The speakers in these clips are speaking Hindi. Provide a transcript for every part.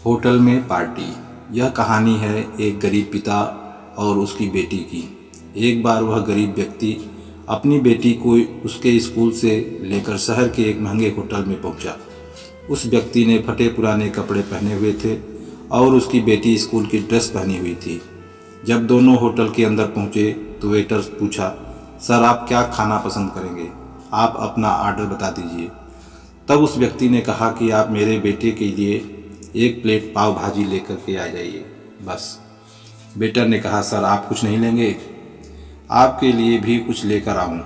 होटल में पार्टी। यह कहानी है एक गरीब पिता और उसकी बेटी की। एक बार वह गरीब व्यक्ति अपनी बेटी को उसके स्कूल से लेकर शहर के एक महंगे होटल में पहुंचा। उस व्यक्ति ने फटे पुराने कपड़े पहने हुए थे और उसकी बेटी स्कूल की ड्रेस पहनी हुई थी। जब दोनों होटल के अंदर पहुंचे तो वेटर पूछा, सर आप क्या खाना पसंद करेंगे? आप अपना ऑर्डर बता दीजिए। तब उस व्यक्ति ने कहा कि आप मेरे बेटे के लिए एक प्लेट पाव भाजी लेकर के आ जाइए बस। वेटर ने कहा, सर आप कुछ नहीं लेंगे? आपके लिए भी कुछ लेकर आऊं?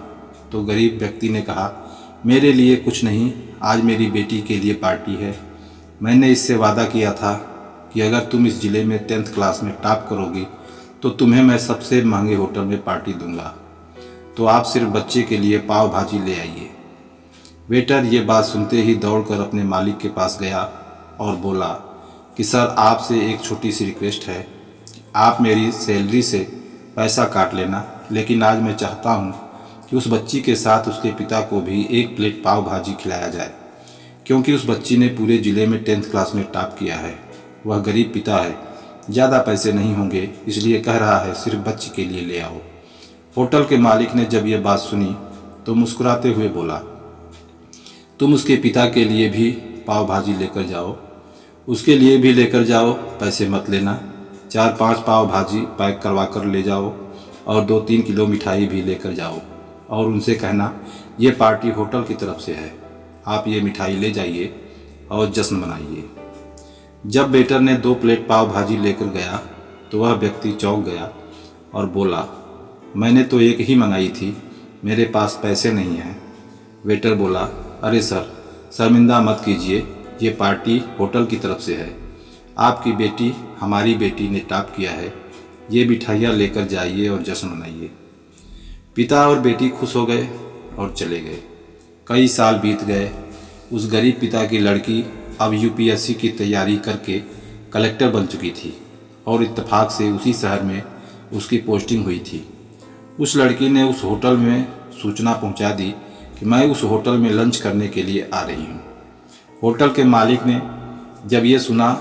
तो गरीब व्यक्ति ने कहा, मेरे लिए कुछ नहीं, आज मेरी बेटी के लिए पार्टी है। मैंने इससे वादा किया था कि अगर तुम इस ज़िले में 10th क्लास में टॉप करोगे तो तुम्हें मैं सबसे महंगे होटल में पार्टी दूंगा। तो आप सिर्फ बच्चे के लिए पाव भाजी ले आइए। वेटर ये बात सुनते ही दौड़कर अपने मालिक के पास गया और बोला कि सर आपसे एक छोटी सी रिक्वेस्ट है, आप मेरी सैलरी से पैसा काट लेना, लेकिन आज मैं चाहता हूँ कि उस बच्ची के साथ उसके पिता को भी एक प्लेट पाव भाजी खिलाया जाए, क्योंकि उस बच्ची ने पूरे ज़िले में 10th क्लास में टॉप किया है। वह गरीब पिता है, ज़्यादा पैसे नहीं होंगे, इसलिए कह रहा है सिर्फ बच्ची के लिए ले आओ। होटल के मालिक ने जब यह बात सुनी तो मुस्कुराते हुए बोला, तुम उसके पिता के लिए भी पाव भाजी लेकर जाओ, उसके लिए भी लेकर जाओ, पैसे मत लेना। 4-5 पाव भाजी पैक करवा कर ले जाओ और 2-3 किलो मिठाई भी लेकर जाओ और उनसे कहना ये पार्टी होटल की तरफ से है, आप ये मिठाई ले जाइए और जश्न मनाइए। जब वेटर ने 2 प्लेट पाव भाजी लेकर गया तो वह व्यक्ति चौंक गया और बोला, मैंने तो एक ही मंगाई थी, मेरे पास पैसे नहीं हैं। वेटर बोला, अरे सर शर्मिंदा मत कीजिए, ये पार्टी होटल की तरफ से है, आपकी बेटी हमारी बेटी ने टॉप किया है, ये मिठाइयाँ लेकर जाइए और जश्न मनाइए। पिता और बेटी खुश हो गए और चले गए। कई साल बीत गए। उस गरीब पिता की लड़की अब यूपीएससी की तैयारी करके कलेक्टर बन चुकी थी और इत्तेफाक से उसी शहर में उसकी पोस्टिंग हुई थी। उस लड़की ने उस होटल में सूचना पहुंचा दी कि मैं उस होटल में लंच करने के लिए आ रही हूं। होटल के मालिक ने जब ये सुना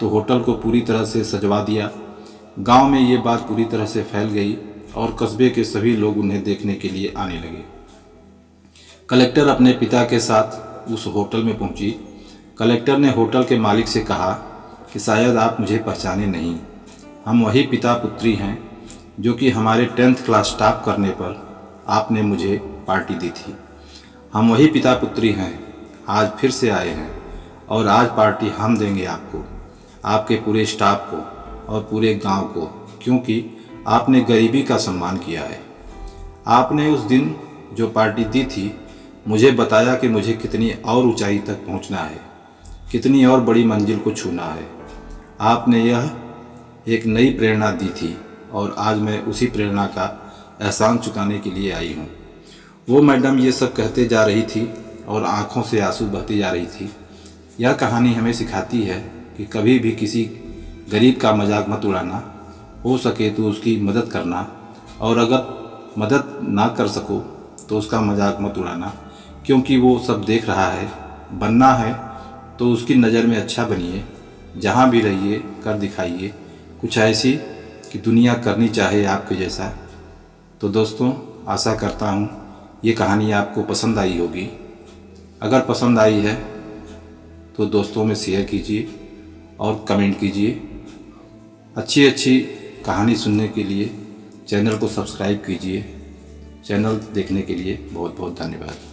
तो होटल को पूरी तरह से सजवा दिया। गांव में ये बात पूरी तरह से फैल गई और कस्बे के सभी लोग उन्हें देखने के लिए आने लगे। कलेक्टर अपने पिता के साथ उस होटल में पहुंची। कलेक्टर ने होटल के मालिक से कहा कि शायद आप मुझे पहचाने नहीं, हम वही पिता पुत्री हैं जो कि हमारे 10th क्लास टॉप करने पर आपने मुझे पार्टी दी थी। हम वही पिता पुत्री हैं, आज फिर से आए हैं और आज पार्टी हम देंगे आपको, आपके पूरे स्टाफ को और पूरे गांव को, क्योंकि आपने गरीबी का सम्मान किया है। आपने उस दिन जो पार्टी दी थी मुझे बताया कि मुझे कितनी और ऊंचाई तक पहुंचना है, कितनी और बड़ी मंजिल को छूना है। आपने यह एक नई प्रेरणा दी थी और आज मैं उसी प्रेरणा का एहसान चुकाने के लिए आई हूँ। वो मैडम ये सब कहते जा रही थी और आंखों से आंसू बहते जा रही थी। यह कहानी हमें सिखाती है कि कभी भी किसी गरीब का मजाक मत उड़ाना, हो सके तो उसकी मदद करना, और अगर मदद ना कर सको तो उसका मजाक मत उड़ाना, क्योंकि वो सब देख रहा है। बनना है तो उसकी नज़र में अच्छा बनिए, जहाँ भी रहिए कर दिखाइए कुछ ऐसी कि दुनिया करनी चाहे आपके जैसा। तो दोस्तों, आशा करता हूँ ये कहानी आपको पसंद आई होगी। अगर पसंद आई है तो दोस्तों में शेयर कीजिए और कमेंट कीजिए। अच्छी अच्छी कहानी सुनने के लिए चैनल को सब्सक्राइब कीजिए। चैनल देखने के लिए बहुत बहुत धन्यवाद।